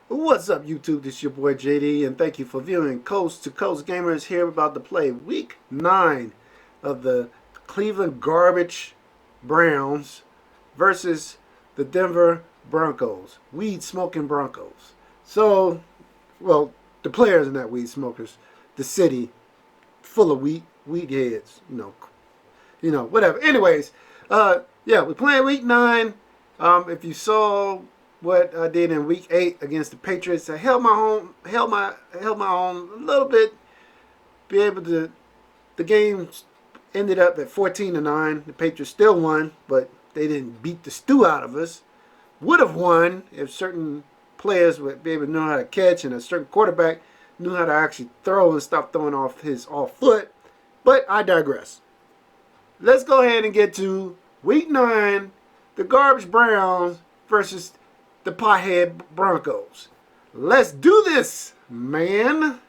What's up, YouTube? This is your boy JD, and thank you for viewing Coast to Coast Gamers. Here about to play Week 9 of the Cleveland Garbage Browns versus the Denver Broncos. Weed smoking Broncos. So, well, the players are not weed smokers. The city full of weed heads. You know, whatever. Anyways, yeah, we're playing Week 9. If you saw what I did in Week 8 against the Patriots, I held my own a little bit. Be able to. The game ended up at 14-9. The Patriots still won, but they didn't beat the stew out of us. Would have won if certain players would be able to know how to catch, and a certain quarterback knew how to actually throw and stop throwing off his off foot. But I digress. Let's go ahead and get to Week 9, the Garbage Browns versus the Pothead Broncos. Let's do this, man. Mike,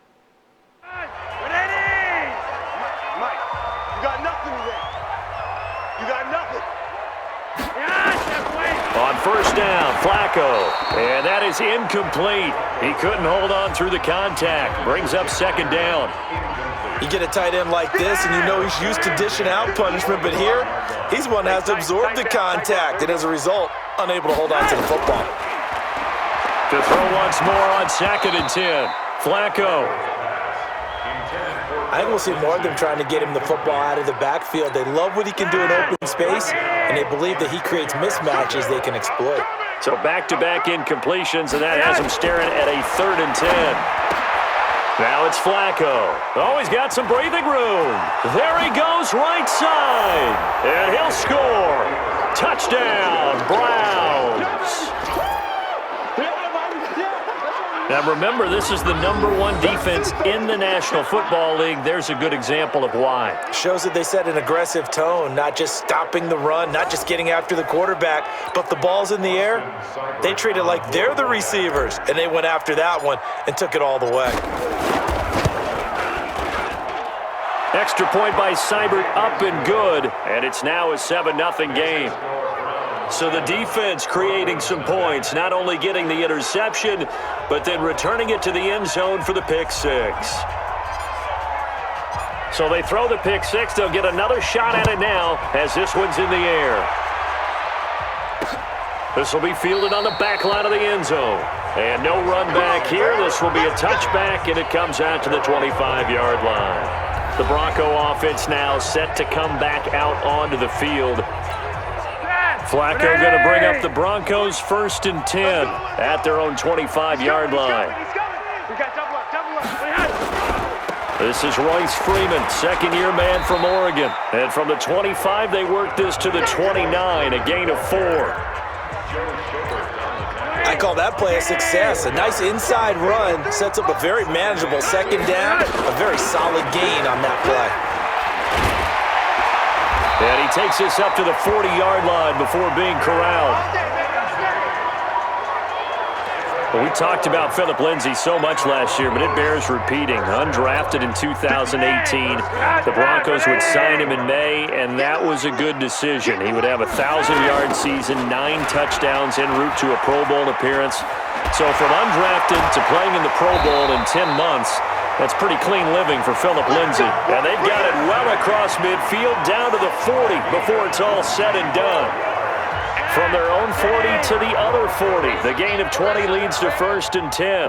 you got nothing today. You got nothing. On first down, Flacco. And that is incomplete. He couldn't hold on through the contact. Brings up second down. You get a tight end like this, and you know he's used to dishing out punishment, but here, he's one that has to absorb the contact, and as a result, unable to hold on to the football. To throw once more on 2nd and 10. Flacco. I think we'll see more of them trying to get him the football out of the backfield. They love what he can do in open space, and they believe that he creates mismatches they can exploit. So back-to-back incompletions, and that has him staring at a 3rd and 10. Now it's Flacco. Oh, he's got some breathing room. There he goes, right side. And he'll score. Touchdown, Browns. Now remember, this is the #1 defense in the National Football League. There's a good example of why. Shows that they set an aggressive tone, not just stopping the run, not just getting after the quarterback, but the ball's in the air. They treat it like they're the receivers, and they went after that one and took it all the way. Extra point by Seibert, up and good, and it's now a 7-0 game. So the defense creating some points, not only getting the interception, but then returning it to the end zone for the pick six. So they throw the pick six. They'll get another shot at it now as this one's in the air. This will be fielded on the back line of the end zone. And no run back here. This will be a touchback, and it comes out to the 25-yard line. The Bronco offense now set to come back out onto the field. Flacco going to bring up the Broncos 1st and 10 at their own 25-yard line. This is Royce Freeman, second-year man from Oregon. And from the 25, they work this to the 29, a gain of 4. I call that play a success. A nice inside run sets up a very manageable 2nd down, a very solid gain on that play. And he takes this up to the 40-yard line before being corralled. Well, we talked about Philip Lindsay so much last year, but it bears repeating. Undrafted in 2018, the Broncos would sign him in May, and that was a good decision. He would have a 1,000-yard season, 9 touchdowns en route to a Pro Bowl appearance. So from undrafted to playing in the Pro Bowl in 10 months, that's pretty clean living for Philip Lindsay. And they've got it well across midfield, down to the 40 before it's all said and done. From their own 40 to the other 40. The gain of 20 leads to 1st and 10.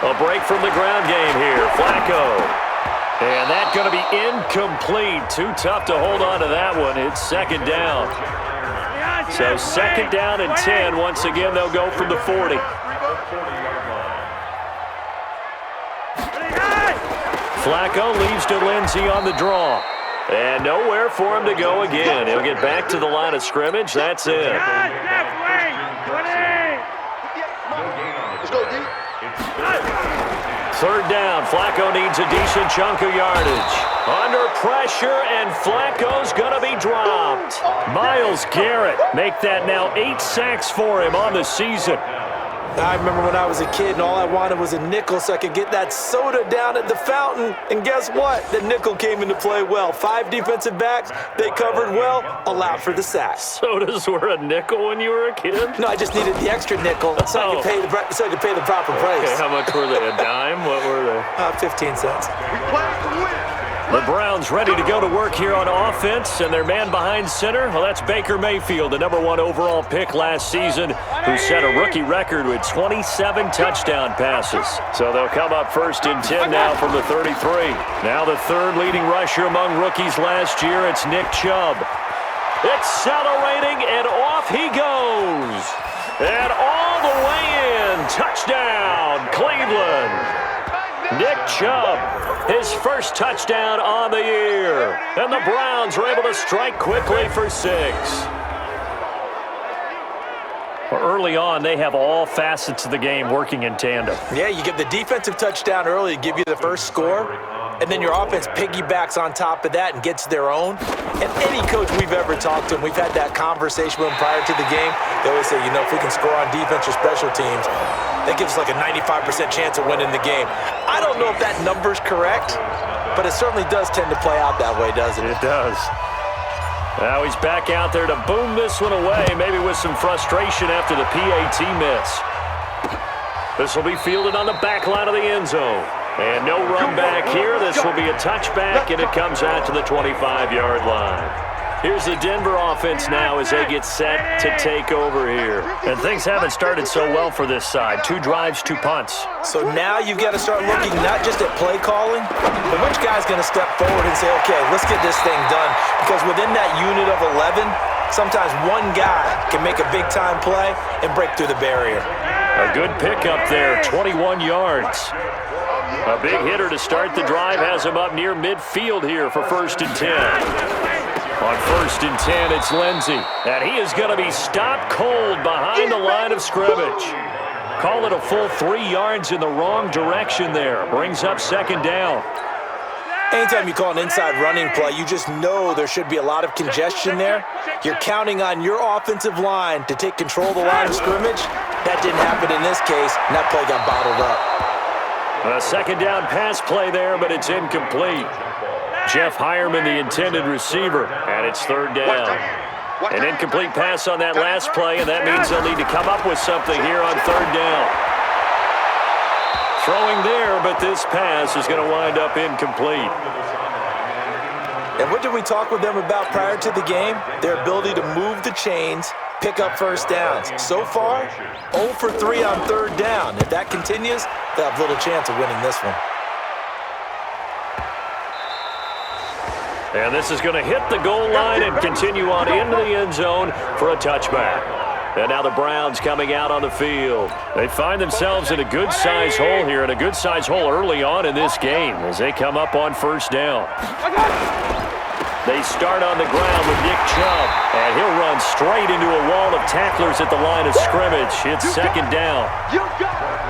A break from the ground game here. Flacco. And that's going to be incomplete. Too tough to hold on to that one. It's 2nd down. So 2nd down and 10. Once again, they'll go from the 40. Flacco leaves to Lindsay on the draw. And nowhere for him to go again. He'll get back to the line of scrimmage. That's it. 3rd down. Flacco needs a decent chunk of yardage. Under pressure, and Flacco's going to be dropped. Myles Garrett make that now 8 sacks for him on the season. I remember when I was a kid and all I wanted was a nickel so I could get that soda down at the fountain. And guess what? The nickel came into play well. 5 defensive backs, they covered well, allowed for the sack. Sodas were a nickel when you were a kid? No, I just needed the extra nickel so I could pay the proper price. Okay, how much were they? A dime? What were they? 15 cents. We play to win. The Browns ready to go to work here on offense, and their man behind center, well, that's Baker Mayfield, the #1 overall pick last season, who set a rookie record with 27 touchdown passes. So they'll come up 1st and 10 now from the 33. Now the 3rd leading rusher among rookies last year, it's Nick Chubb. Accelerating, and off he goes. And all the way in, touchdown, Cleveland. Nick Chubb, his first touchdown on the year. And the Browns are able to strike quickly for 6. Well, early on, they have all facets of the game working in tandem. Yeah, you get the defensive touchdown early to give you the first score, and then your offense piggybacks on top of that and gets their own. And any coach we've ever talked to, and we've had that conversation with them prior to the game, they always say, if we can score on defense or special teams, that gives us like a 95% chance of winning the game. I don't know if that number's correct, but it certainly does tend to play out that way, doesn't it? It does. Now he's back out there to boom this one away, maybe with some frustration after the PAT miss. This will be fielded on the back line of the end zone. And no run back here. This will be a touchback, and it comes out to the 25-yard line. Here's the Denver offense now as they get set to take over here. And things haven't started so well for this side. 2 drives, 2 punts. So now you've got to start looking not just at play calling, but which guy's going to step forward and say, okay, let's get this thing done. Because within that unit of 11, sometimes one guy can make a big-time play and break through the barrier. A good pickup there, 21 yards. A big hitter to start the drive has him up near midfield here for 1st and 10. On 1st and 10, it's Lindsey. And he is going to be stopped cold behind the line of scrimmage. Call it a full 3 yards in the wrong direction there. Brings up 2nd down. Anytime you call an inside running play, you just know there should be a lot of congestion there. You're counting on your offensive line to take control of the line of scrimmage. That didn't happen in this case, and that play got bottled up. A 2nd down pass play there, but it's incomplete. Jeff Hireman, the intended receiver, and it's 3rd down. An incomplete pass on that last play, and that means they'll need to come up with something here on 3rd down. Throwing there, but this pass is going to wind up incomplete. And what did we talk with them about prior to the game? Their ability to move the chains, pick up 1st downs. So far, 0 for 3 on 3rd down. If that continues, they'll have little chance of winning this one. And this is going to hit the goal line and continue on into the end zone for a touchback. And now the Browns coming out on the field. They find themselves in a good-sized hole here, and a good-sized hole early on in this game as they come up on 1st down. They start on the ground with Nick Chubb, and he'll run straight into a wall of tacklers at the line of scrimmage. It's 2nd down.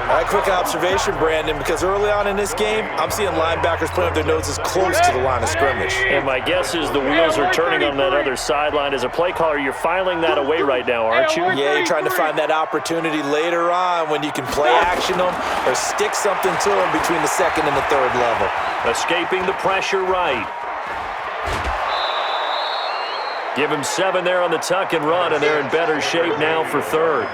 All right, quick observation, Brandon, because early on in this game, I'm seeing linebackers putting up their noses close to the line of scrimmage. And my guess is the wheels are turning on that other sideline. As a play caller, you're filing that away right now, aren't you? Yeah, you're trying to find that opportunity later on when you can play action them or stick something to them between the 2nd and the 3rd level. Escaping the pressure right. Give him 7 there on the tuck and run, and they're in better shape now for 3rd.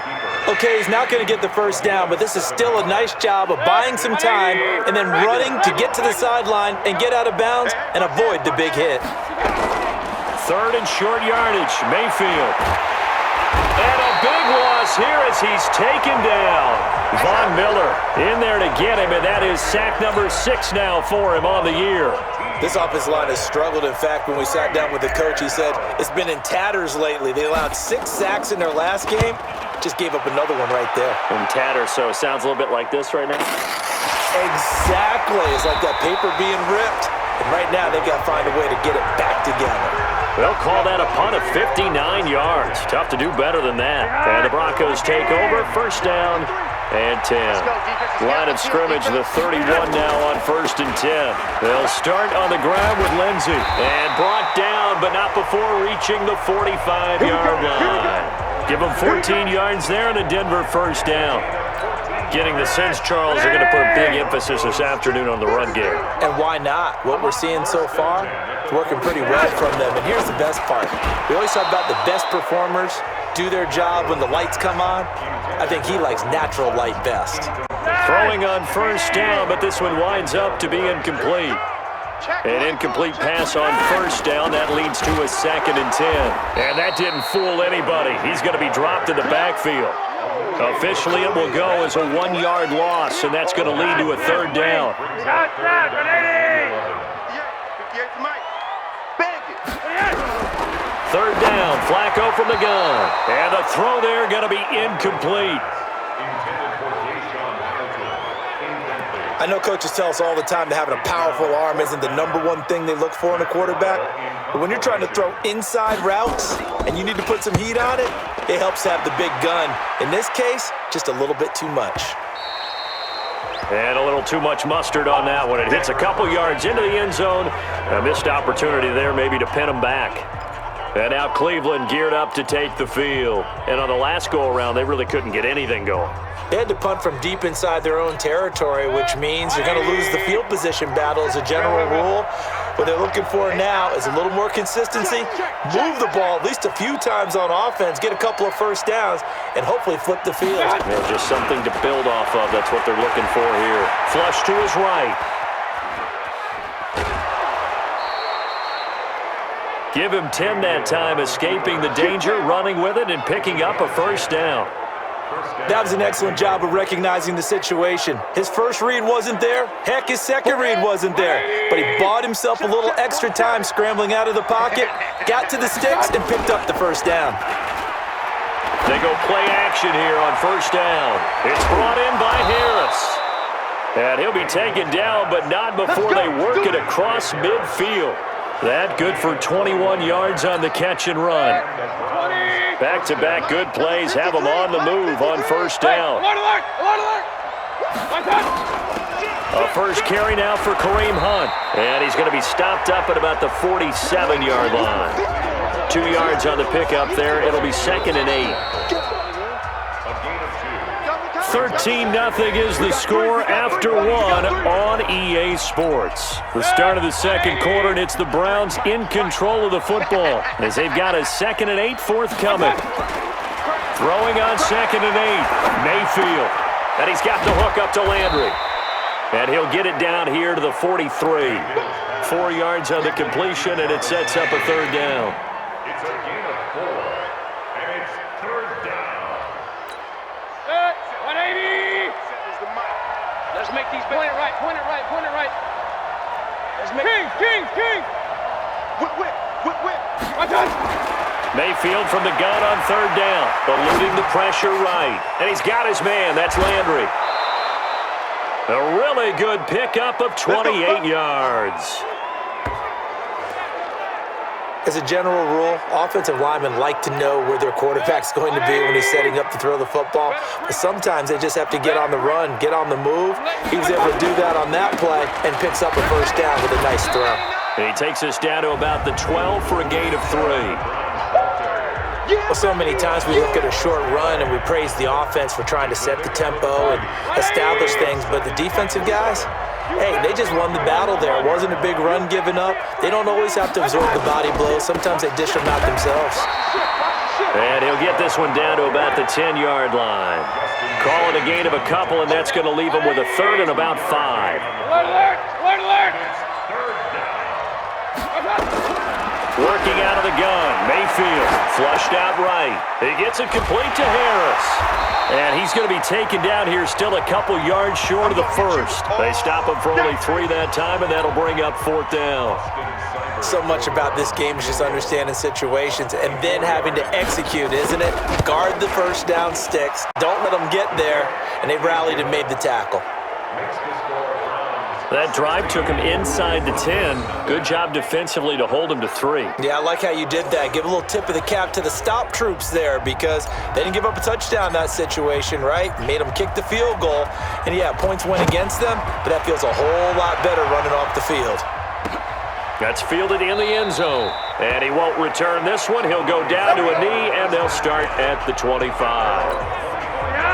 Okay, he's not going to get the 1st down, but this is still a nice job of buying some time and then running to get to the sideline and get out of bounds and avoid the big hit. 3rd and short yardage, Mayfield. And a big loss here as he's taken down. Von Miller in there to get him, and that is sack number 6 now for him on the year. This offensive line has struggled. In fact, when we sat down with the coach, he said it's been in tatters lately. They allowed 6 sacks in their last game. Just gave up another one right there. In tatters, so it sounds a little bit like this right now. Exactly. It's like that paper being ripped. And right now, they've got to find a way to get it back together. They'll call that a punt of 59 yards. Tough to do better than that. And the Broncos take over. 1st down and 10. Line of scrimmage, the 31 now on 1st and 10. They'll start on the ground with Lindsey. And brought down, but not before reaching the 45-yard line. Give them 14 yards there and a Denver 1st down. Getting the sense, Charles, they're going to put a big emphasis this afternoon on the run game. And why not? What we're seeing so far, it's working pretty well from them. And here's the best part. We always talk about the best performers do their job when the lights come on. I think he likes natural light best. Throwing on first down, but this one winds up to be incomplete. An incomplete pass on first down. That leads to a 2nd and 10. And that didn't fool anybody. He's going to be dropped in the backfield. Officially, it will go as a 1-yard loss, and that's going to lead to a 3rd down. Third down, Flacco from the gun. And the throw there going to be incomplete. I know coaches tell us all the time that having a powerful arm isn't the #1 thing they look for in a quarterback. But when you're trying to throw inside routes and you need to put some heat on it, it helps to have the big gun. In this case, just a little bit too much. And a little too much mustard on that one. It hits a couple yards into the end zone. A missed opportunity there maybe to pin them back. And now Cleveland geared up to take the field. And on the last go-around, they really couldn't get anything going. They had to punt from deep inside their own territory, which means you're going to lose the field position battle as a general rule. What they're looking for now is a little more consistency, move the ball at least a few times on offense, get a couple of first downs, and hopefully flip the field. Yeah, just something to build off of. That's what they're looking for here. Flush to his right. Give him 10 that time, escaping the danger, running with it, and picking up a first down. That was an excellent job of recognizing the situation. His first read wasn't there. Heck, his second read wasn't there. But he bought himself a little extra time scrambling out of the pocket, got to the sticks, and picked up the first down. They go play action here on first down. It's brought in by Harris. And he'll be taken down, but not before they work it across midfield. That good for 21 yards on the catch and run. Back-to-back good plays have them on the move on first down. A first carry now for Kareem Hunt. And he's going to be stopped up at about the 47-yard line. 2 yards on the pickup there. It'll be 2nd and 8. 13-0 is the score after 1 on EA Sports. The start of the second quarter, and it's the Browns in control of the football as they've got a 2nd and 8 forthcoming. Throwing on 2nd and 8, Mayfield. And he's got the hook up to Landry. And he'll get it down here to the 43. 4 yards on the completion, and it sets up a 3rd down. It's a gain of 4, and it's 3rd down. 180. Let's make these point it right. Let's make King. Whip. Mayfield from the gun on 3rd down, eluding the pressure right. And he's got his man. That's Landry. A really good pickup of 28 yards. As a general rule, offensive linemen like to know where their quarterback's going to be when he's setting up to throw the football. But sometimes they just have to get on the run, get on the move. He was able to do that on that play and picks up a first down with a nice throw. And he takes us down to about the 12 for a gain of 3. Well, so many times we look at a short run and we praise the offense for trying to set the tempo and establish things. But the defensive guys, hey, they just won the battle there. It wasn't a big run given up. They don't always have to absorb the body blows. Sometimes they dish them out themselves. And he'll get this one down to about the 10-yard line. Call it a gain of a couple, and that's going to leave him with a 3rd and about 5. Alert! Working out of the gun, Mayfield flushed out right. He gets it complete to Harris. And he's going to be taken down here still a couple yards short of the first. They stop him for only 3 that time, and that'll bring up 4th down. So much about this game is just understanding situations and then having to execute, isn't it? Guard the first down sticks. Don't let them get there. And they rallied and made the tackle. That drive took him inside the 10. Good job defensively to hold him to 3. Yeah, I like how you did that. Give a little tip of the cap to the stop troops there because they didn't give up a touchdown in that situation, right? Made them kick the field goal. And, yeah, points went against them, but that feels a whole lot better running off the field. That's fielded in the end zone. And he won't return this one. He'll go down to a knee, and they'll start at the 25.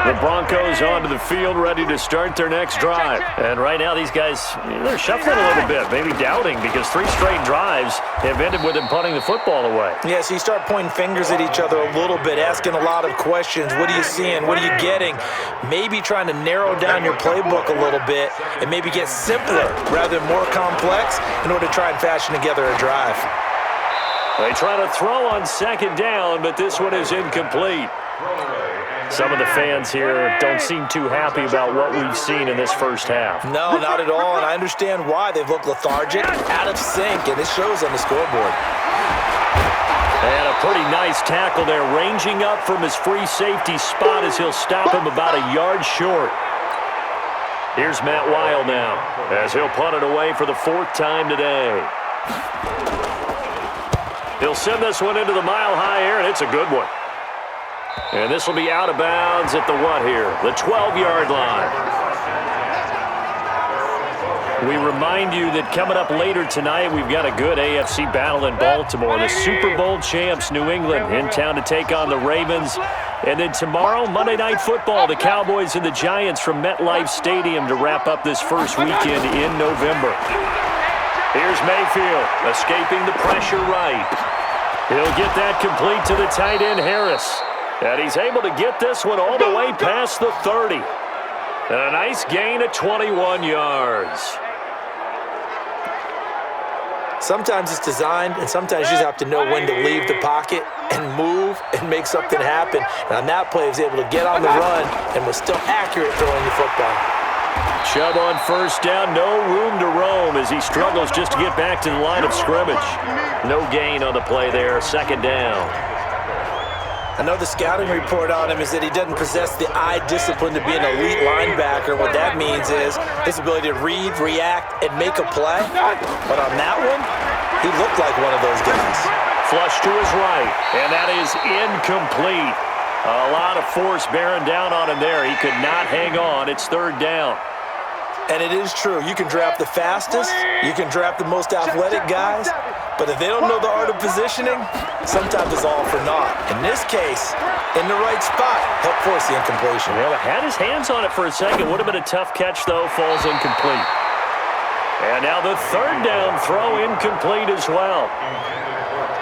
The Broncos onto the field, ready to start their next drive. And right now, these guys, they're shuffling a little bit, maybe doubting, because 3 straight drives have ended with them punting the football away. Yeah, so you start pointing fingers at each other a little bit, asking a lot of questions. What are you seeing? What are you getting? Maybe trying to narrow down your playbook a little bit and maybe get simpler rather than more complex in order to try and fashion together a drive. They try to throw on second down, but this one is incomplete. Some of the fans here don't seem too happy about what we've seen in this first half. No, not at all, and I understand why. They've looked lethargic, out of sync, and it shows on the scoreboard. And a pretty nice tackle there, ranging up from his free safety spot as he'll stop him about a yard short. Here's Matt Weil now, as he'll punt it away for the 4th time today. He'll send this one into the mile-high air, and it's a good one. And this will be out of bounds at the what here? The 12-yard line. We remind you that coming up later tonight, we've got a good AFC battle in Baltimore. The Super Bowl champs, New England, in town to take on the Ravens. And then tomorrow, Monday Night Football, the Cowboys and the Giants from MetLife Stadium to wrap up this first weekend in November. Here's Mayfield, escaping the pressure right. He'll get that complete to the tight end, Harris. And he's able to get this one all the way past the 30. And a nice gain of 21 yards. Sometimes it's designed, and sometimes you just have to know when to leave the pocket and move and make something happen. And on that play, he was able to get on the run and was still accurate throwing the football. Chubb on first down, no room to roam as he struggles just to get back to the line of scrimmage. No gain on the play there, 2nd down. I know the scouting report on him is that he doesn't possess the eye discipline to be an elite linebacker. What that means is his ability to read, react, and make a play. But on that one, he looked like one of those guys. Flush to his right, and that is incomplete. A lot of force bearing down on him there. He could not hang on. It's 3rd down. And it is true. You can draft the fastest. You can draft the most athletic guys. But if they don't know the art of positioning, sometimes it's all for naught. In this case, in the right spot, help force the incompletion. Well, he had his hands on it for a second. Would have been a tough catch, though. Falls incomplete. And now the 3rd down throw incomplete as well.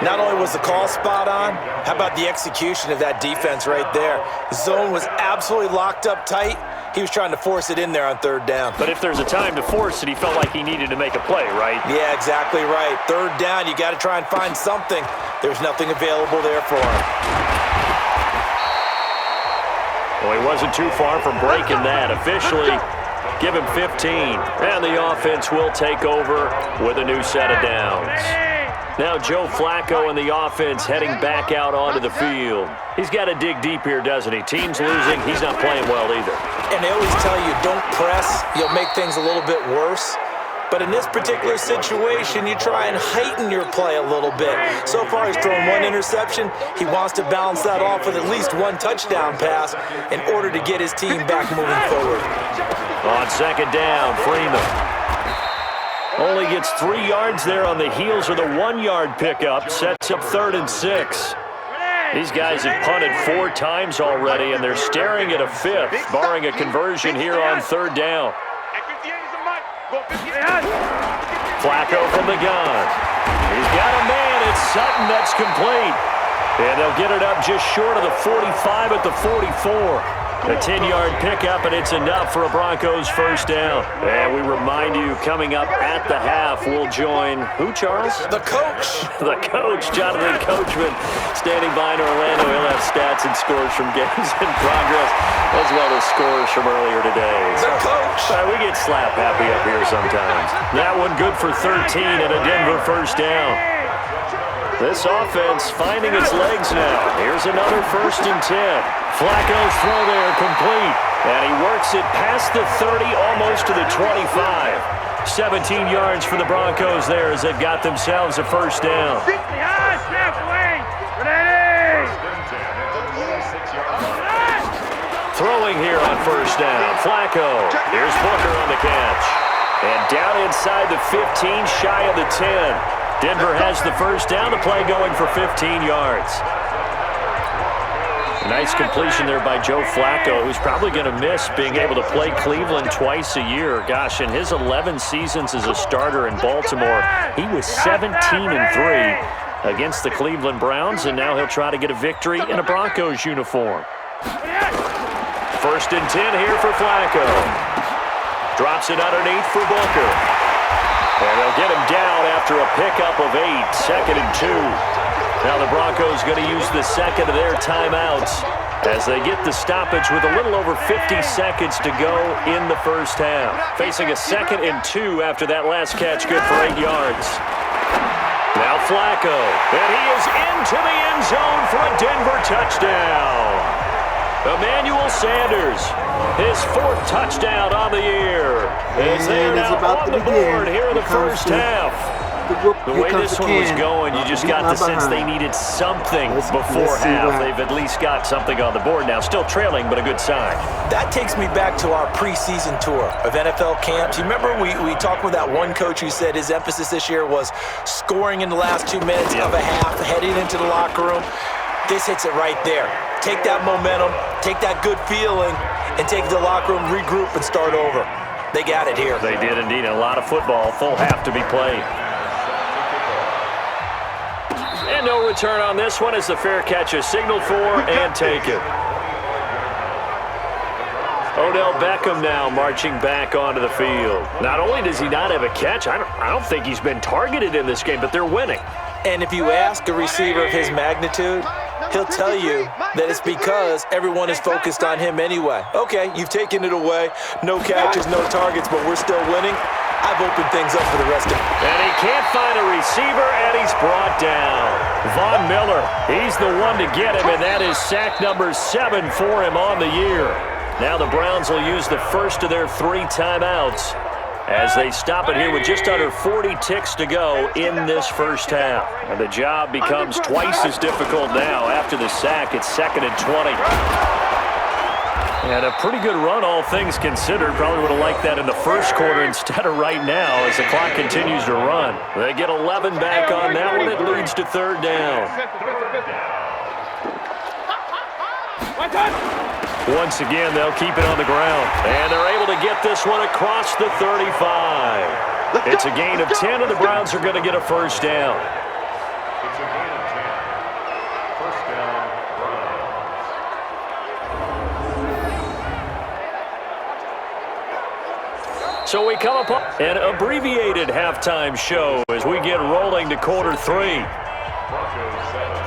Not only was the call spot on, how about the execution of that defense right there? The zone was absolutely locked up tight. He was trying to force it in there on 3rd down. But if there's a time to force it, he felt like he needed to make a play, right? Yeah, exactly right. 3rd down, you got to try and find something. There's nothing available there for him. Well, he wasn't too far from breaking that. Officially, give him 15. And the offense will take over with a new set of downs. Now Joe Flacco and the offense heading back out onto the field. He's got to dig deep here, doesn't he? Team's losing. He's not playing well either. And they always tell you, don't press. You'll make things a little bit worse. But in this particular situation, you try and heighten your play a little bit. So far, he's thrown 1 interception. He wants to balance that off with at least 1 touchdown pass in order to get his team back moving forward. On 2nd down, Freeman. Only gets 3 yards there on the heels of the 1-yard pickup. Sets up 3rd and 6. These guys have punted 4 times already, and they're staring at a 5th, barring a conversion here on 3rd down. Flacco from the gun. He's got a man. It's Sutton. That's complete. And they'll get it up just short of the 45 at the 44. A 10-yard pickup, and it's enough for a Broncos 1st down. And we remind you, coming up at the half, we'll join who, Charles? The coach. The coach, Jonathan Coachman, standing by in Orlando. He'll have stats and scores from games in progress, as well as scores from earlier today. The coach. We get slap happy up here sometimes. That one good for 13 and a Denver 1st down. This offense finding its legs now. Here's another 1st and 10. Flacco's throw there complete. And he works it past the 30, almost to the 25. 17 yards for the Broncos there as they've got themselves a 1st down. Throwing here on 1st down. Flacco. Here's Booker on the catch. And down inside the 15, shy of the 10. Denver has the 1st down, the play going for 15 yards. Nice completion there by Joe Flacco, who's probably going to miss being able to play Cleveland twice a year. Gosh, in his 11 seasons as a starter in Baltimore, he was 17-3 against the Cleveland Browns, and now he'll try to get a victory in a Broncos uniform. 1st and 10 here for Flacco. Drops it underneath for Booker. And they'll get him down after a pickup of 8, 2nd and 2. Now the Broncos going to use the second of their timeouts as they get the stoppage with a little over 50 seconds to go in the first half. Facing a 2nd and 2 after that last catch, good for 8 yards. Now Flacco, and he is into the end zone for a Denver touchdown. Emmanuel Sanders, his 4th touchdown on the year. As they are now on the board here in the first half. The way this one was going, you just got the sense they needed something before half. They've at least got something on the board now. Still trailing, but a good sign. That takes me back to our preseason tour of NFL camps. You remember we talked with that one coach who said his emphasis this year was scoring in the last 2 minutes of a half, heading into the locker room. This hits it right there. Take that momentum, take that good feeling, and take the locker room, regroup, and start over. They got it here. They did indeed. A lot of football, full half to be played. And no return on this one as the fair catch is signaled for and taken. Odell Beckham now marching back onto the field. Not only does he not have a catch, I don't think he's been targeted in this game, but they're winning. And if you ask a receiver of his magnitude, he'll tell you that it's because everyone is focused on him anyway. Okay, you've taken it away. No catches, no targets, but we're still winning. I've opened things up for the rest of it. And he can't find a receiver, and he's brought down. Von Miller, he's the one to get him, and that is sack number 7 for him on the year. Now the Browns will use the first of their 3 timeouts as they stop it here with just under 40 ticks to go in this first half. And the job becomes twice as difficult now. After the sack, it's 2nd and 20. And a pretty good run, all things considered. Probably would have liked that in the first quarter instead of right now as the clock continues to run. They get 11 back on that one. It leads to 3rd down. Once again, they'll keep it on the ground. And they're able to get this one across the 35. It's a gain of 10, and the Browns are going to get a first down. It's a gain of 10. First down, Browns. So we come upon an abbreviated halftime show as we get rolling to quarter 3. Broncos 7.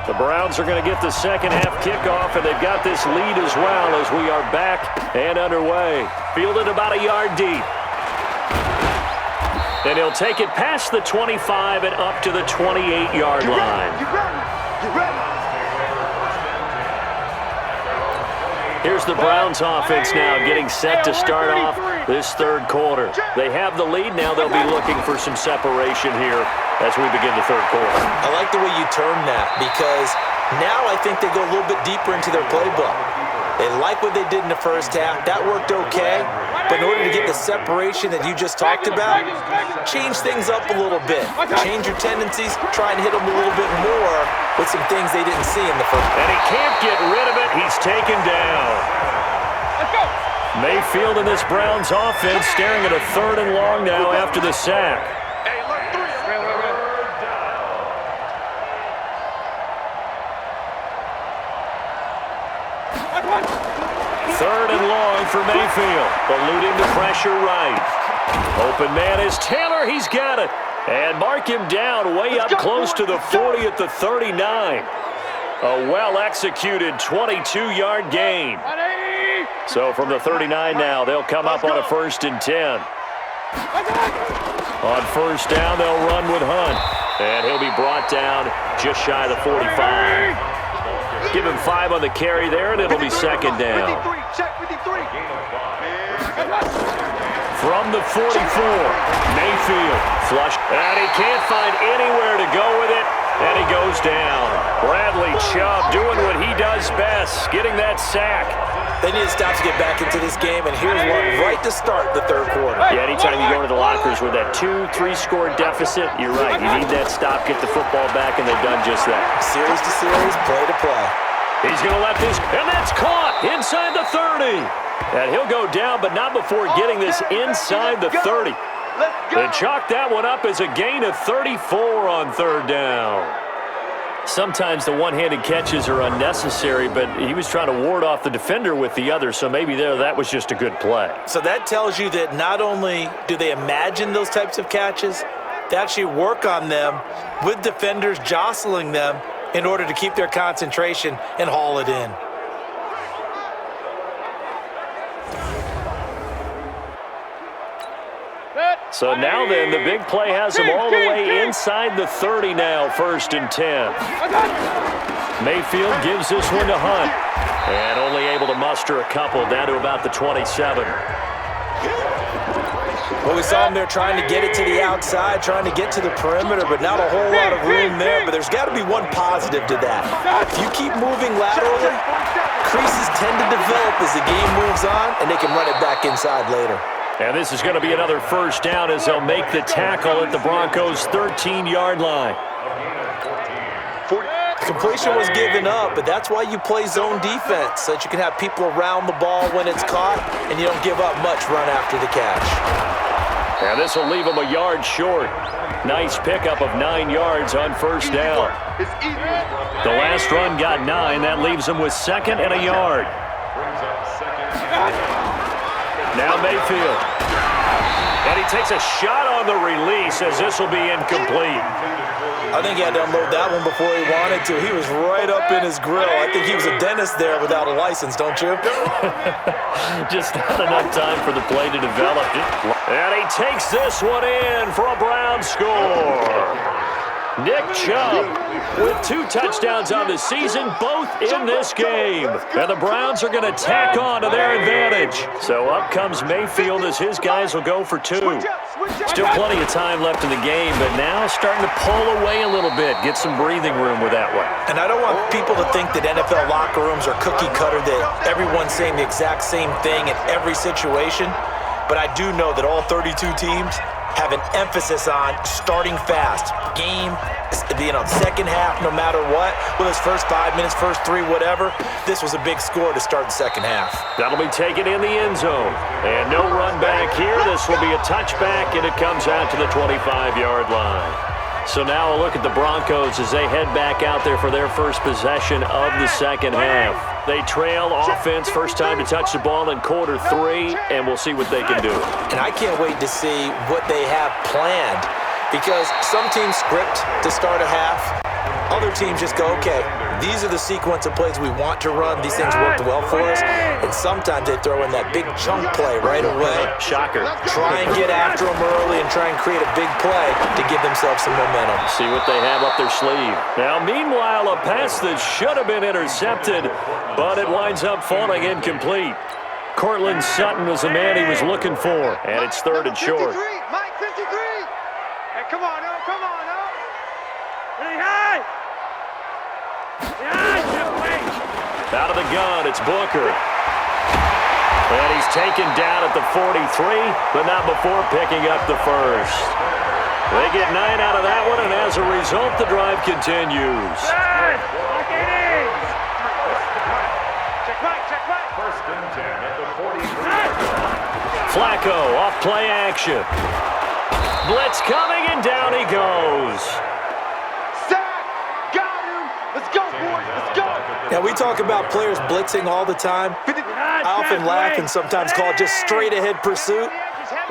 The Browns are going to get the second half kickoff, and they've got this lead as well as we are back and underway. Fielded about a yard deep. And he'll take it past the 25 and up to the 28-yard line. You ready? Here's the Browns offense now getting set to start off this 3rd quarter. They have the lead. Now they'll be looking for some separation here as we begin the 3rd quarter. I like the way you term that because now I think they go a little bit deeper into their playbook. They like what they did in the first half. That worked okay. But in order to get the separation that you just talked about, change things up a little bit. Change your tendencies. Try and hit them a little bit more with some things they didn't see in the first. And he can't get rid of it. He's taken down. Let's go. Mayfield in this Browns offense staring at a 3rd and long now after the sack. Third and long for Mayfield. Eluding the pressure right. Open man is Taylor. He's got it. And mark him down way up close to the 40 at the 39. A well-executed 22-yard gain. So from the 39 now, they'll come up on a 1st and 10. On 1st down, they'll run with Hunt. And he'll be brought down just shy of the 45. Give him 5 on the carry there, and it'll be 2nd down. From the 44, Mayfield flush. And he can't find anywhere to go with it, and he goes down. Bradley Chubb doing what he does best, getting that sack. They need to stop to get back into this game, and here's one right to start the 3rd quarter. Yeah, anytime you go into the lockers with that 2-3 score deficit, you're right. You need that stop, get the football back, and they've done just that. Series to series, play to play. He's going to let this, and that's caught inside the 30. And he'll go down, but not before getting this inside the 30. They chalk that one up as a gain of 34 on third down. Sometimes the one-handed catches are unnecessary, but he was trying to ward off the defender with the other, so maybe that was just a good play. So that tells you that not only do they imagine those types of catches, they actually work on them with defenders jostling them in order to keep their concentration and haul it in. So now then, the big play has him all the way inside the 30 now, 1st and 10. Mayfield gives this one to Hunt, and only able to muster a couple down to about the 27. Well, we saw him there trying to get it to the outside, trying to get to the perimeter, but not a whole lot of room there. But there's got to be one positive to that. If you keep moving laterally, creases tend to develop as the game moves on, and they can run it back inside later. And this is going to be another first down as they'll make the tackle at the Broncos' 13-yard line. Completion was given up, but that's why you play zone defense, so that you can have people around the ball when it's caught, and you don't give up much run after the catch. And this will leave him a yard short. Nice pickup of 9 yards on first down. The last run got 9. That leaves him with 2nd and a yard. Now Mayfield. And he takes a shot on the release as this will be incomplete. I think he had to unload that one before he wanted to. He was right up in his grill. I think he was a dentist there without a license, don't you? Just not enough time for the play to develop. And he takes this one in for a Brown score. Nick Chubb with 2 touchdowns on the season, both in this game. And the Browns are going to tack on to their advantage. So up comes Mayfield as his guys will go for 2. Still plenty of time left in the game, but now starting to pull away a little bit, get some breathing room with that one. And I don't want people to think that NFL locker rooms are cookie cutter, that everyone's saying the exact same thing in every situation. But I do know that all 32 teams have an emphasis on starting fast. Game, second half, no matter what. Whether it's first 5 minutes, first 3, whatever. This was a big score to start the second half. That'll be taken in the end zone. And no run back here. This will be a touchback, and it comes out to the 25-yard line. So now a look at the Broncos as they head back out there for their first possession of the second half. They trail offense, first time to touch the ball in quarter 3, and we'll see what they can do. And I can't wait to see what they have planned, because some teams script to start a half. Other teams just go, okay, these are the sequence of plays we want to run. These things worked well for us. And sometimes they throw in that big chunk play right away. Shocker. Try and get after them early and try and create a big play to give themselves some momentum. See what they have up their sleeve. Now, meanwhile, a pass that should have been intercepted, but it winds up falling incomplete. Cortland Sutton was the man he was looking for, and it's 3rd and short. Mike 53. Hey, come on, no, come on, no. Really high. Out of the gun, it's Booker. And he's taken down at the 43, but not before picking up the first. They get 9 out of that one, and as a result, the drive continues. Check right, check right. 1st and 10 at the 43-yard line. Flacco off play action. Blitz coming, and down he goes. Now, we talk about players blitzing all the time. I often laugh and sometimes call it just straight-ahead pursuit.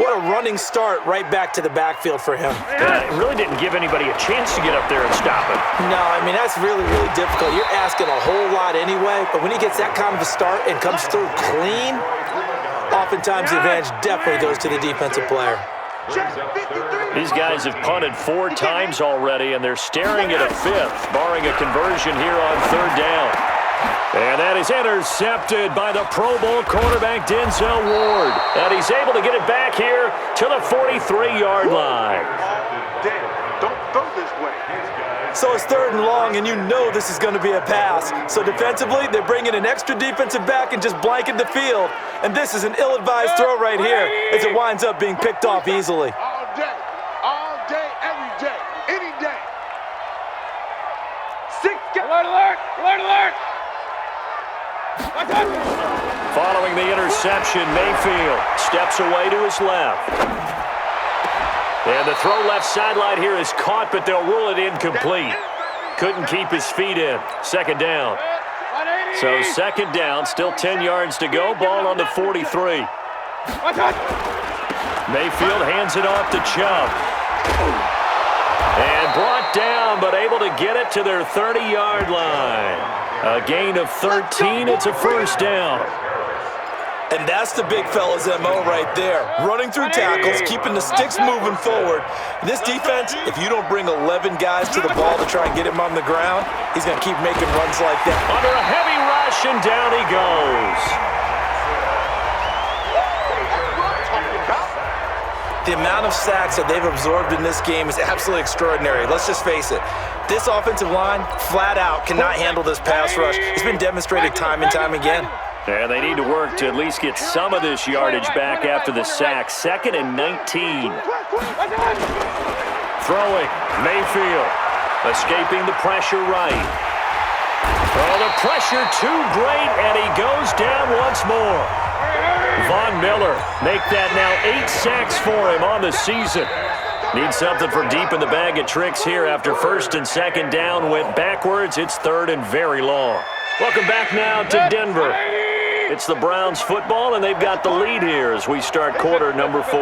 What a running start right back to the backfield for him. It really didn't give anybody a chance to get up there and stop him. No, I mean, that's really, really difficult. You're asking a whole lot anyway, but when he gets that kind of a start and comes through clean, oftentimes the advantage definitely goes to the defensive player. These guys have punted 4 times already, and they're staring at a 5th, barring a conversion here on 3rd down. And that is intercepted by the Pro Bowl quarterback Denzel Ward. And he's able to get it back here to the 43-yard line. Don't throw this way. So it's 3rd and long, and you know this is going to be a pass. So defensively, they're bringing an extra defensive back and just blanket the field. And this is an ill-advised throw right here as it winds up being picked off easily. All day, every day, any day. 6 Alert, alert, alert, alert. Following the interception, Mayfield steps away to his left. And the throw left sideline here is caught, but they'll rule it incomplete. Couldn't keep his feet in. Second down. So second down, still 10 yards to go. Ball on the 43. Mayfield hands it off to Chubb. And brought down, but able to get it to their 30-yard line. A gain of 13. It's a first down. And that's the big fella's MO right there. Running through tackles, keeping the sticks moving forward. This defense, if you don't bring 11 guys to the ball to try and get him on the ground, he's going to keep making runs like that. Under a heavy rush, and down he goes. The amount of sacks that they've absorbed in this game is absolutely extraordinary. Let's just face it. This offensive line, flat out, cannot handle this pass rush. It's been demonstrated time and time again. And they need to work to at least get some of this yardage back after the sack. 2nd and 19. Throwing, Mayfield. Escaping the pressure right. Oh, the pressure too great, and he goes down once more. Von Miller make that now 8 sacks for him on the season. Need something for deep in the bag of tricks here after first and second down went backwards. It's third and very long. Welcome back now to Denver. It's the Browns football, and they've got the lead here as we start quarter number 4.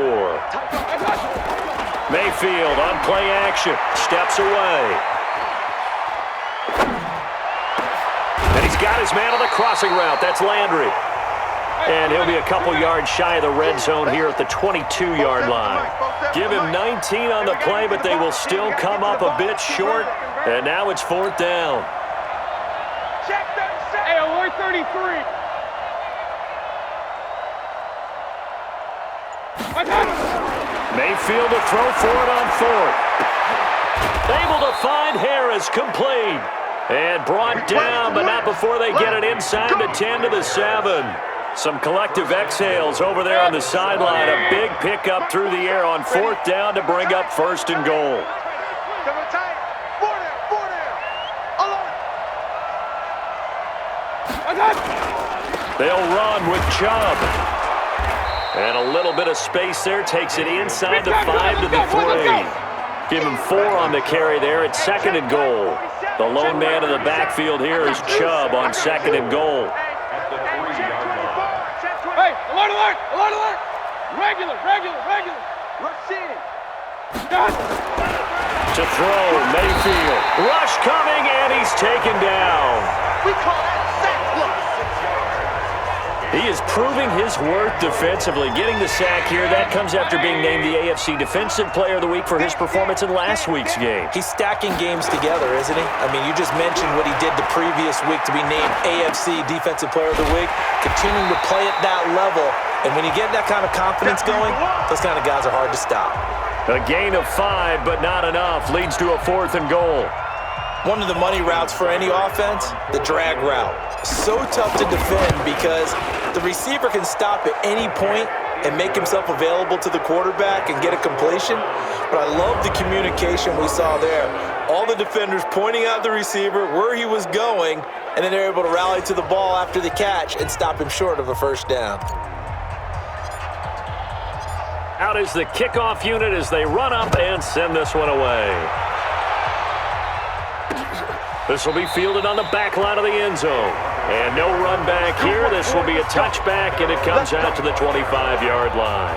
Mayfield on play action, steps away. And he's got his man on the crossing route. That's Landry. And he'll be a couple yards shy of the red zone here at the 22-yard line. Give him 19 on the play, but they will still come up a bit short. And now it's 4th down. Hey, alert 33. Mayfield to throw for it on 4th. Able to find Harris, complete. And brought down, but not before they get it inside the 10 to the 7. Some collective exhales over there on the sideline. A big pickup through the air on 4th down to bring up 1st and goal. They'll run with Chubb. And a little bit of space there. Takes it inside the 5 to the 3. Give him 4 on the carry there. It's 2nd and goal. The lone man in the backfield here is Chubb on 2nd and goal. Hey, alert, alert, alert, alert. Regular. To throw, Mayfield. Rush coming, and he's taken down. We call that sack plus. He is proving his worth defensively. Getting the sack here, that comes after being named the AFC Defensive Player of the Week for his performance in last week's game. He's stacking games together, isn't he? I mean, you just mentioned what he did the previous week to be named AFC Defensive Player of the Week. Continuing to play at that level. And when you get that kind of confidence going, those kind of guys are hard to stop. A gain of 5, but not enough. Leads to a 4th and goal. One of the money routes for any offense, the drag route. So tough to defend because the receiver can stop at any point and make himself available to the quarterback and get a completion. But I love the communication we saw there. All the defenders pointing out the receiver, where he was going, and then they're able to rally to the ball after the catch and stop him short of a first down. Out is the kickoff unit as they run up and send this one away. This will be fielded on the back line of the end zone. And no run back here. This will be a touchback, and it comes out to the 25-yard line.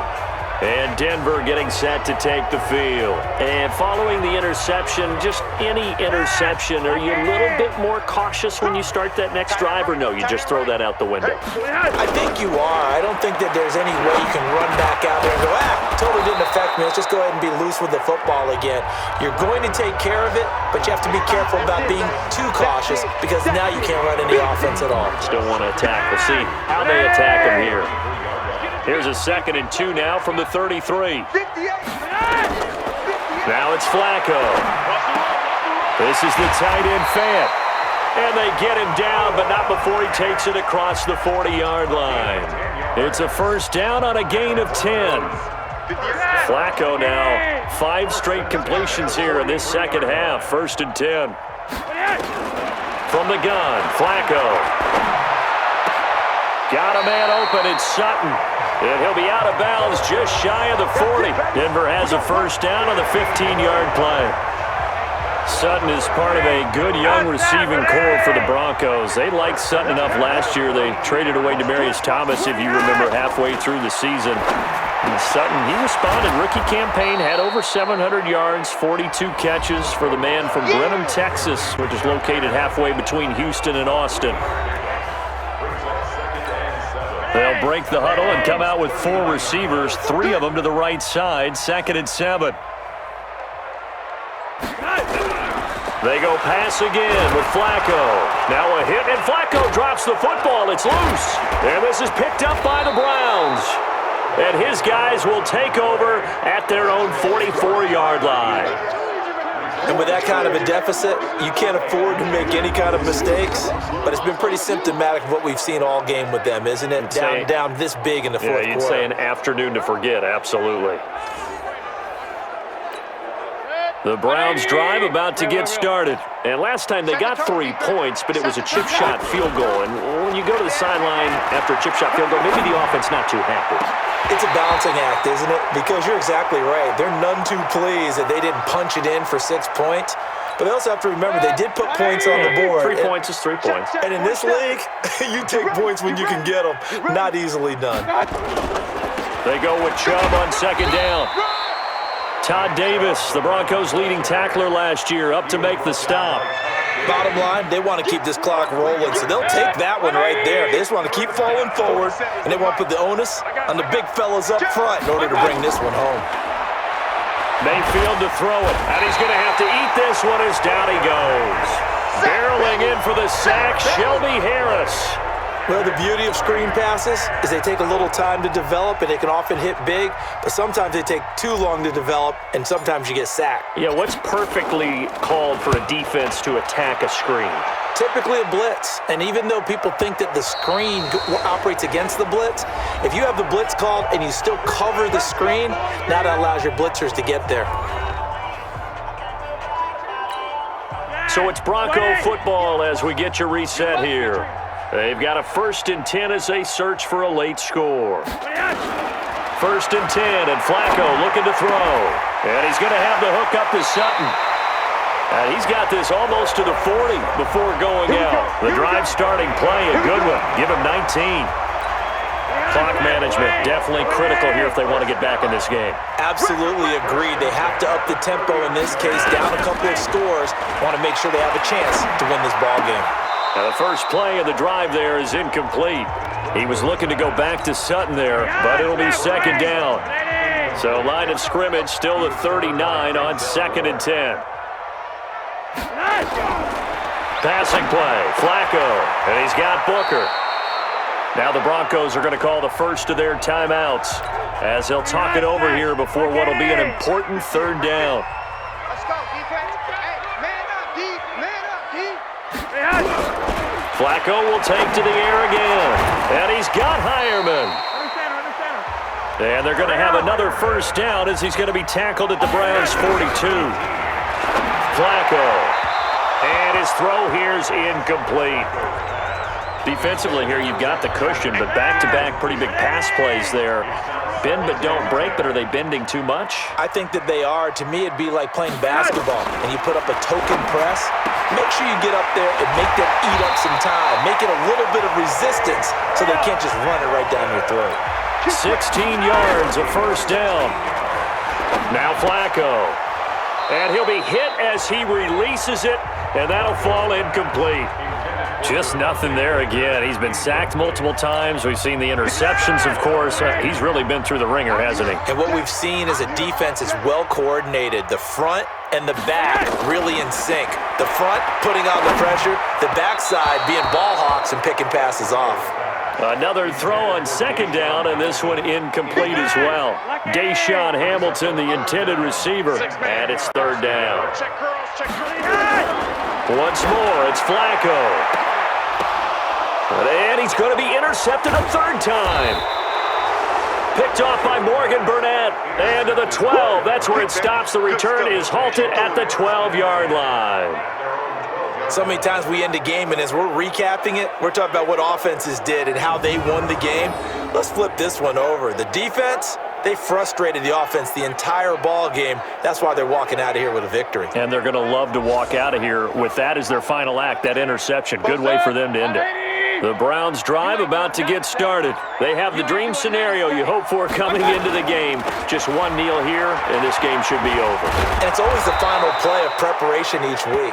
And Denver getting set to take the field. And following the interception, just any interception, are you a little bit more cautious when you start that next drive, or no, you just throw that out the window? I think you are. I don't think that there's any way you can run back out there and go, totally didn't affect me. Let's just go ahead and be loose with the football again. You're going to take care of it, but you have to be careful about being too cautious because now you can't run any offense at all. Still want to attack. We'll see how they attack him here. Here's a 2nd and 2 now from the 33. Now it's Flacco. This is the tight end Fant. And they get him down, but not before he takes it across the 40-yard line. It's a first down on a gain of 10. Flacco now, 5 straight completions here in this second half. 1st and 10. From the gun, Flacco. Got a man open. It's Sutton. And he'll be out of bounds just shy of the 40. Denver has a first down on the 15-yard play. Sutton is part of a good young receiving core for the Broncos. They liked Sutton enough last year. They traded away Demaryius Thomas, if you remember, halfway through the season. And Sutton, he responded. Rookie campaign, had over 700 yards, 42 catches for the man from Brenham, Texas, which is located halfway between Houston and Austin. They'll break the huddle and come out with 4 receivers, 3 of them to the right side, 2nd and 7. They go pass again with Flacco. Now a hit, and Flacco drops the football. It's loose. And this is picked up by the Browns. And his guys will take over at their own 44-yard line. And with that kind of a deficit, you can't afford to make any kind of mistakes. But it's been pretty symptomatic of what we've seen all game with them, isn't it? Down this big in the fourth quarter. Yeah, you'd say an afternoon to forget, absolutely. The Browns drive about to get started. And last time they got 3 points, but it was a chip shot field goal. And when you go to the sideline after a chip shot field goal, maybe the offense not too happy. It's a balancing act, isn't it? Because you're exactly right. They're none too pleased that they didn't punch it in for 6 points. But they also have to remember they did put points on the board. 3 points is 3 points. And in this league, you take points when you can get them. Not easily done. They go with Chubb on 2nd down. Todd Davis, the Broncos' leading tackler last year, up to make the stop. Bottom line, they want to keep this clock rolling, so they'll take that one right there. They just want to keep falling forward, and they want to put the onus on the big fellas up front in order to bring this one home. Mayfield to throw it, and he's going to have to eat this one as down he goes. Barreling in for the sack, Shelby Harris. Well, the beauty of screen passes is they take a little time to develop, and they can often hit big, but sometimes they take too long to develop, and sometimes you get sacked. Yeah, what's perfectly called for a defense to attack a screen? Typically a blitz, and even though people think that the screen operates against the blitz, if you have the blitz called and you still cover the screen, now that allows your blitzers to get there. So it's Bronco football as we get you reset here. They've got a 1st and 10 as they search for a late score. 1st and 10, and Flacco looking to throw. And he's going to have the hook up to Sutton. And he's got this almost to the 40 before going out. The drive starting play, a good one. Give him 19. Clock management definitely critical here if they want to get back in this game. Absolutely agreed. They have to up the tempo in this case, down a couple of scores. Want to make sure they have a chance to win this ball game. Now the first play of the drive there is incomplete. He was looking to go back to Sutton there, but it'll be 2nd down. So line of scrimmage still at 39 on 2nd and 10. Passing play, Flacco, and he's got Booker. Now the Broncos are going to call the first of their timeouts as they'll talk it over here before what will be an important 3rd down. Let's go, defense. Hey, man up, D. Man up, D. Flacco will take to the air again, and he's got Hireman. And they're going to have another 1st down as he's going to be tackled at the Browns' 42. Flacco, and his throw here's incomplete. Defensively here, you've got the cushion, but back-to-back pretty big pass plays there. Bend but don't break, but are they bending too much? I think that they are. To me, it'd be like playing basketball, and you put up a token press. Make sure you get up there and make them eat up some time. Make it a little bit of resistance so they can't just run it right down your throat. 16 yards, a 1st down. Now Flacco. And he'll be hit as he releases it, and that'll fall incomplete. Just nothing there again. He's been sacked multiple times. We've seen the interceptions, of course. He's really been through the ringer, hasn't he? And what we've seen is a defense that's well coordinated. The front and the back really in sync. The front putting on the pressure, the backside being ball hawks and picking passes off. Another throw on 2nd down, and this one incomplete as well. Deshaun Hamilton, the intended receiver, and it's 3rd down. Once more, it's Flacco. And he's going to be intercepted a 3rd time. Picked off by Morgan Burnett. And to the 12. That's where it stops. The return is halted at the 12-yard line. So many times we end a game, and as we're recapping it, we're talking about what offenses did and how they won the game. Let's flip this one over. The defense, they frustrated the offense the entire ball game. That's why they're walking out of here with a victory. And they're going to love to walk out of here with that as their final act, that interception. Good way for them to end it. The Browns drive about to get started. They have the dream scenario you hope for coming into the game. Just one kneel here, and this game should be over. And it's always the final play of preparation each week.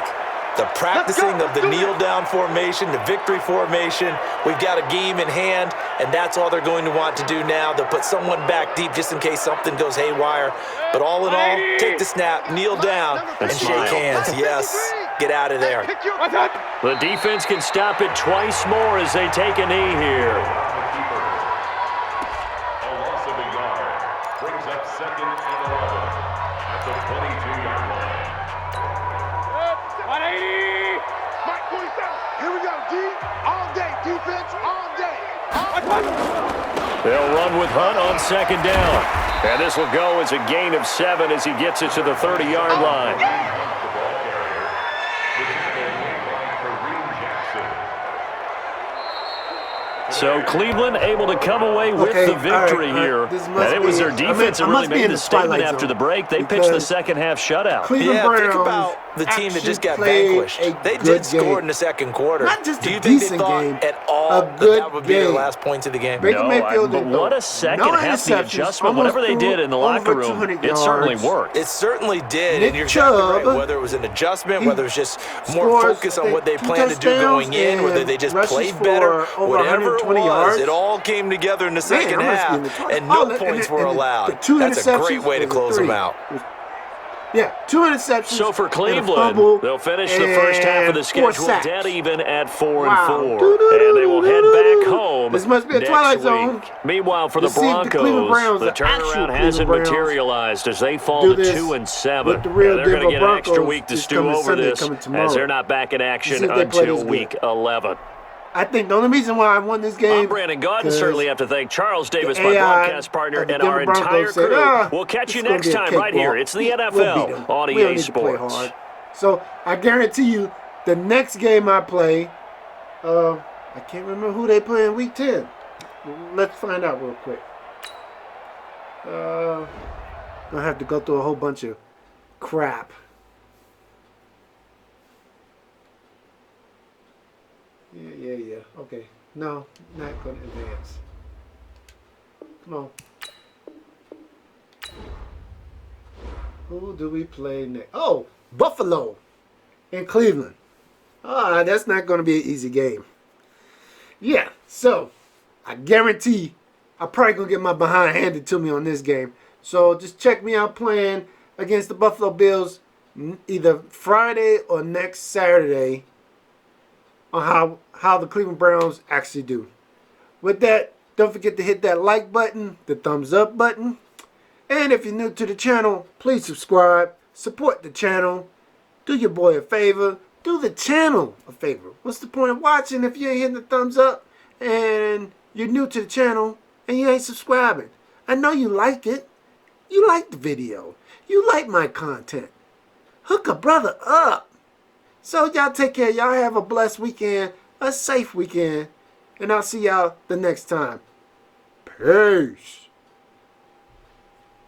The practicing of the kneel-down formation, the victory formation. We've got a game in hand, and that's all they're going to want to do now. They'll put someone back deep just in case something goes haywire. But all in all, take the snap, kneel down, and shake hands. Yes, get out of there. The defense can stop it twice more as they take a knee here. A loss of a yard brings up 2nd and 11 at the 22-yard line. 180. Mike 47. Here we go, D. All day, defense, all day. They'll run with Hunt on 2nd down. And this will go as a gain of 7 as he gets it to the 30-yard line. The ball carrier, the tackle made by Kareem Jackson. So Cleveland able to come away with the victory here. And it was their defense that really made the statement after the break. They pitched the second half shutout. Cleveland Browns think about the team that just got played vanquished. a They good did score game. in the second quarter. Not just Do a you think they decent thought game, at all a that good that would be their game. last points of the game? Baker Mayfield but did what a second half, the interceptions, adjustment, almost whatever they threw did in the over locker room, 200 it certainly yards. worked. It certainly did, Nick and you're exactly right. Chubb, Whether it was an adjustment, he whether it was just more scores, focus on what they 2 planned to do going touchdowns in, whether they just rushes played for better, over whatever it 120 was, yards. it all came together in the second Man, I must be in half, the 20. and no Oh, points and were the allowed. 2 That's a great interceptions way to and the close 3. them out. Yeah, 2 interceptions. So for and a Cleveland, fumble they'll finish the first half of the and 4 schedule sacks. dead even at 4-4. Wow. And they will head back home This must be a next Twilight week. Zone. Meanwhile, for the Let's see if the Cleveland Broncos, Browns, the the actual turnaround Cleveland hasn't Browns, materialized as they fall do to this 2-7. with the real They're going to Denver get an extra Broncos week to this stew coming over Sunday, this coming as tomorrow. they're not back in action See if they play until this week 11. I think the only reason why I won this game. I'm Brandon Gott, and certainly have to thank Charles Davis, the my AI broadcast partner, of the and our Denver entire Broncos said, crew. We'll catch you it's gonna next be a time right here. cakewalk. It's the We'll beat NFL 'em. on We don't EA need to play Sports. hard. So I guarantee you, the next game I play, I can't remember who they play in week 10. Let's find out real quick. I have to go through a whole bunch of crap. Yeah. Okay. No, not going to advance. Come on. Who do we play next? Oh, Buffalo and Cleveland. That's not going to be an easy game. Yeah, so I guarantee I'm probably going to get my behind handed to me on this game. So just check me out playing against the Buffalo Bills either Friday or next Saturday on how the Cleveland Browns actually do. With that, don't forget to hit that like button, the thumbs up button. And if you're new to the channel, please subscribe, support the channel, do your boy a favor, do the channel a favor. What's the point of watching if you ain't hitting the thumbs up and you're new to the channel and you ain't subscribing? I know you like it. You like the video. You like my content. Hook a brother up. So y'all take care. Y'all have a blessed weekend, a safe weekend, and I'll see y'all the next time. Peace.